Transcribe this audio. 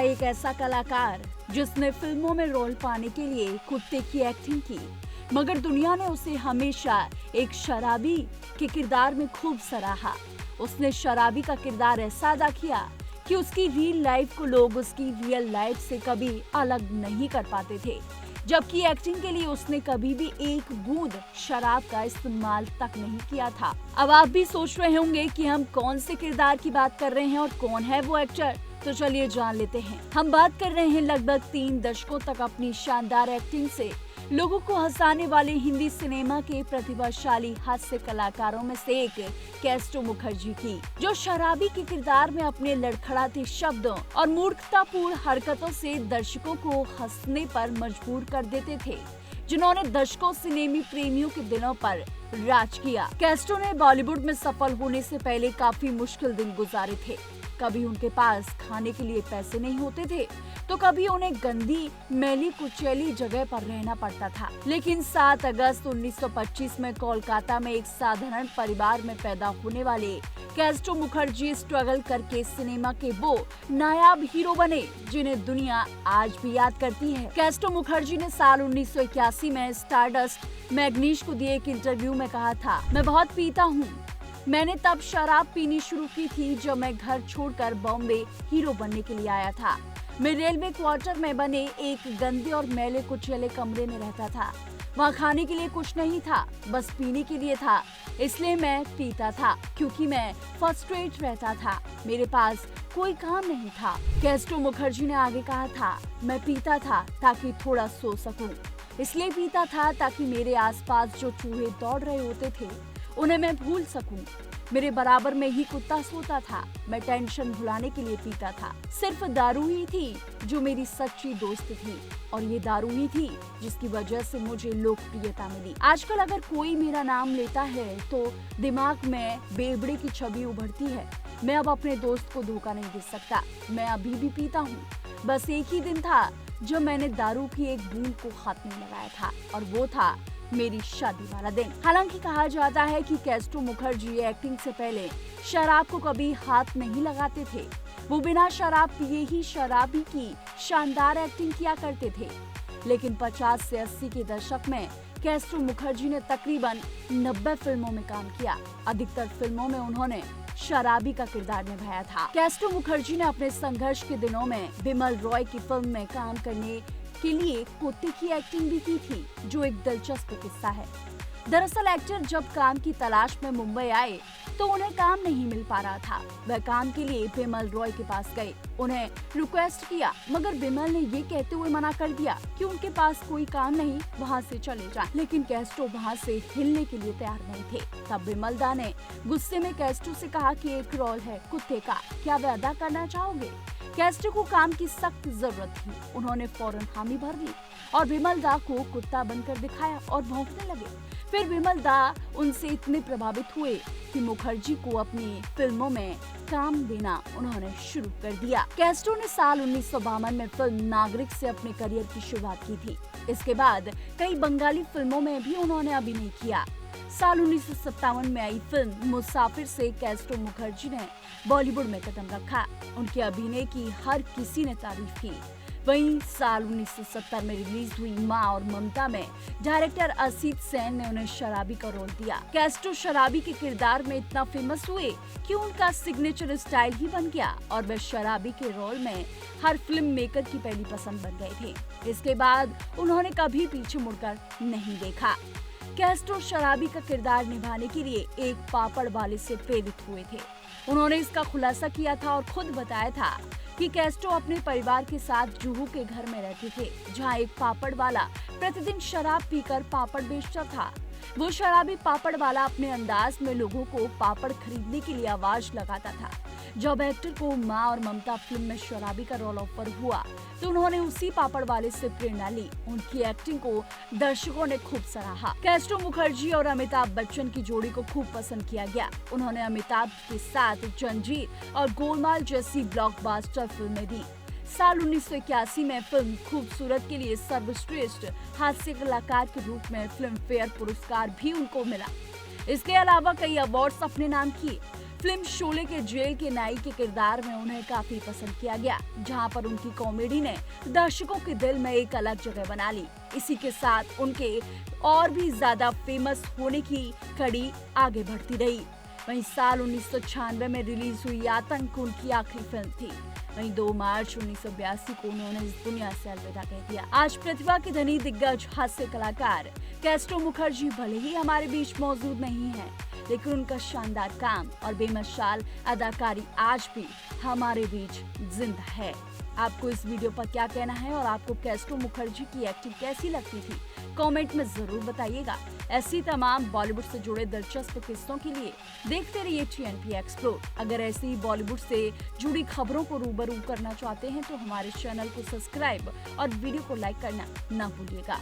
एक ऐसा कलाकार जिसने फिल्मों में रोल पाने के लिए कुत्ते की एक्टिंग की, मगर दुनिया ने उसे हमेशा एक शराबी के किरदार में खूब सराहा। उसने शराबी का किरदार ऐसा अदा किया कि उसकी रियल लाइफ को लोग उसकी रियल लाइफ से कभी अलग नहीं कर पाते थे, जबकि एक्टिंग के लिए उसने कभी भी एक बूंद शराब का इस्तेमाल तक नहीं किया था। अब आप भी सोच रहे होंगे कि हम कौन से किरदार की बात कर रहे हैं और कौन है वो एक्टर, तो चलिए जान लेते हैं। हम बात कर रहे हैं लगभग 3 दशकों तक अपनी शानदार एक्टिंग से लोगों को हंसाने वाले हिंदी सिनेमा के प्रतिभाशाली हास्य कलाकारों में से एक कैस्टो मुखर्जी की, जो शराबी के किरदार में अपने लड़खड़ाते शब्दों और मूर्खतापूर्ण हरकतों से दर्शकों को हंसने पर मजबूर कर देते थे, जिन्होंने दशकों सिनेमी प्रेमियों के दिलों पर राज किया। कैस्टो ने बॉलीवुड में सफल होने से पहले काफी मुश्किल दिन गुजारे थे। कभी उनके पास खाने के लिए पैसे नहीं होते थे, तो कभी उन्हें गंदी मैली कुचैली जगह पर रहना पड़ता था। लेकिन 7 अगस्त 1925 में कोलकाता में एक साधारण परिवार में पैदा होने वाले कैस्टो मुखर्जी स्ट्रगल करके सिनेमा के वो नायाब हीरो बने जिन्हें दुनिया आज भी याद करती है। कैस्टो मुखर्जी ने साल 1981 में स्टारडस्ट मैगनीज को दिए एक इंटरव्यू में कहा था, मैं बहुत पीता हूँ। मैंने तब शराब पीनी शुरू की थी जब मैं घर छोड़कर बॉम्बे हीरो बनने के लिए आया था। मैं रेलवे क्वार्टर में बने एक गंदे और मैले कुचैले कमरे में रहता था। वहाँ खाने के लिए कुछ नहीं था, बस पीने के लिए था। इसलिए मैं पीता था क्योंकि मैं फ्रस्ट्रेट रहता था। मेरे पास कोई काम नहीं था। कैस्टो मुखर्जी ने आगे कहा था, मैं पीता था ताकि थोड़ा सो सकूं। इसलिए पीता था ताकि मेरे आसपास जो चूहे दौड़ रहे होते थे उन्हें मैं भूल सकूं। मेरे बराबर में ही कुत्ता सोता था। मैं टेंशन भुलाने के लिए पीता था। सिर्फ दारू ही थी जो मेरी सच्ची दोस्त थी, और ये दारू ही थी जिसकी वजह से मुझे लोकप्रियता मिली। आजकल अगर कोई मेरा नाम लेता है तो दिमाग में बेबड़े की छवि उभरती है। मैं अब अपने दोस्त को धोखा नहीं दे सकता। मैं अभी भी पीता हूँ। बस एक ही दिन था जब मैंने दारू की एक बूंद को हाथ में लगाया था, और वो था मेरी शादी वाला दिन। हालांकि कहा जाता है कि कैस्टो मुखर्जी एक्टिंग से पहले शराब को कभी हाथ नहीं लगाते थे। वो बिना शराब पिए ही शराबी की शानदार एक्टिंग किया करते थे। लेकिन 50 से 80 के दशक में कैस्टो मुखर्जी ने तकरीबन 90 फिल्मों में काम किया। अधिकतर फिल्मों में उन्होंने शराबी का किरदार निभाया था। कैस्टो मुखर्जी ने अपने संघर्ष के दिनों में बिमल रॉय की फिल्म में काम करने के लिए कुत्ते की एक्टिंग भी की थी, जो एक दिलचस्प किस्सा है। दरअसल एक्टर जब काम की तलाश में मुंबई आए तो उन्हें काम नहीं मिल पा रहा था। वह काम के लिए बिमल रॉय के पास गए, उन्हें रिक्वेस्ट किया, मगर बिमल ने ये कहते हुए मना कर दिया कि उनके पास कोई काम नहीं, वहाँ से चले जाएं। लेकिन कैस्टो वहाँ से हिलने के लिए तैयार नहीं थे। तब बिमल दा ने गुस्से में कैस्टो से कहा कि एक रोल है कुत्ते का, क्या वह अदा करना चाहोगे? कैस्टो को काम की सख्त जरूरत थी। उन्होंने फौरन हामी भर ली और बिमल दा को कुत्ता बनकर दिखाया और भौंकने लगे। फिर बिमल दा उनसे इतने प्रभावित हुए कि मुखर्जी को अपनी फिल्मों में काम देना उन्होंने शुरू कर दिया। कैस्टो ने साल 1952 में फिल्म नागरिक से अपने करियर की शुरुआत की थी। इसके बाद कई बंगाली फिल्मों में भी उन्होंने अभिनय किया। साल 1957 में आई फिल्म मुसाफिर से कैस्टो मुखर्जी ने बॉलीवुड में कदम रखा। उनके अभिनय की हर किसी ने तारीफ की। वहीं साल 1970 में रिलीज हुई माँ और ममता में डायरेक्टर असित सेन ने उन्हें शराबी का रोल दिया। कैस्टो शराबी के किरदार में इतना फेमस हुए कि उनका सिग्नेचर स्टाइल ही बन गया, और वे शराबी के रोल में हर फिल्म मेकर की पहली पसंद बन गए थे। इसके बाद उन्होंने कभी पीछे मुड़कर नहीं देखा। कैस्टो शराबी का किरदार निभाने के लिए एक पापड़ वाले से प्रेरित हुए थे। उन्होंने इसका खुलासा किया था और खुद बताया था कि कैस्टो अपने परिवार के साथ जुहू के घर में रहते थे, जहां एक पापड़ वाला प्रतिदिन शराब पीकर पापड़ बेचता था। वो शराबी पापड़ वाला अपने अंदाज में लोगों को पापड़ खरीदने के लिए आवाज लगाता था। जब एक्टर को माँ और ममता फिल्म में शराबी का रोल ऑफर हुआ तो उन्होंने उसी पापड़ वाले से प्रेरणा ली। उनकी एक्टिंग को दर्शकों ने खूब सराहा। कैस्टो मुखर्जी और अमिताभ बच्चन की जोड़ी को खूब पसंद किया गया। उन्होंने अमिताभ के साथ जंजीर और गोलमाल जैसी ब्लॉकबस्टर फिल्में दी। साल 1981 में फिल्म खूबसूरत के लिए सर्वश्रेष्ठ हास्य कलाकार के रूप में फिल्म फेयर पुरस्कार भी उनको मिला। इसके अलावा कई अवार्ड्स अपने नाम किए। फिल्म शोले के जेल के नाई के किरदार में उन्हें काफी पसंद किया गया, जहां पर उनकी कॉमेडी ने दर्शकों के दिल में एक अलग जगह बना ली। इसी के साथ उनके और भी ज्यादा फेमस होने की कड़ी आगे बढ़ती रही। वहीं साल 1996 में रिलीज हुई आतंक उनकी आखिरी फिल्म थी। वहीं 2 मार्च 1982 को उन्होंने इस दुनिया से अलविदा कह दिया। आज प्रतिभा के धनी दिग्गज हास्य कलाकार कैस्ट्रो मुखर्जी भले ही हमारे बीच मौजूद नहीं है, लेकिन उनका शानदार काम और बेमिसाल अदाकारी आज भी हमारे बीच जिंदा है। आपको इस वीडियो पर क्या कहना है और आपको कैस्ट्रो मुखर्जी की एक्टिंग कैसी लगती थी, कमेंट में जरूर बताइएगा। ऐसी तमाम बॉलीवुड से जुड़े दिलचस्प किस्सों के लिए देखते रहिए TNP एक्सप्लोर। अगर ऐसी ही बॉलीवुड से जुड़ी खबरों को रूबरू करना चाहते हैं तो हमारे चैनल को सब्सक्राइब और वीडियो को लाइक करना ना भूलिएगा।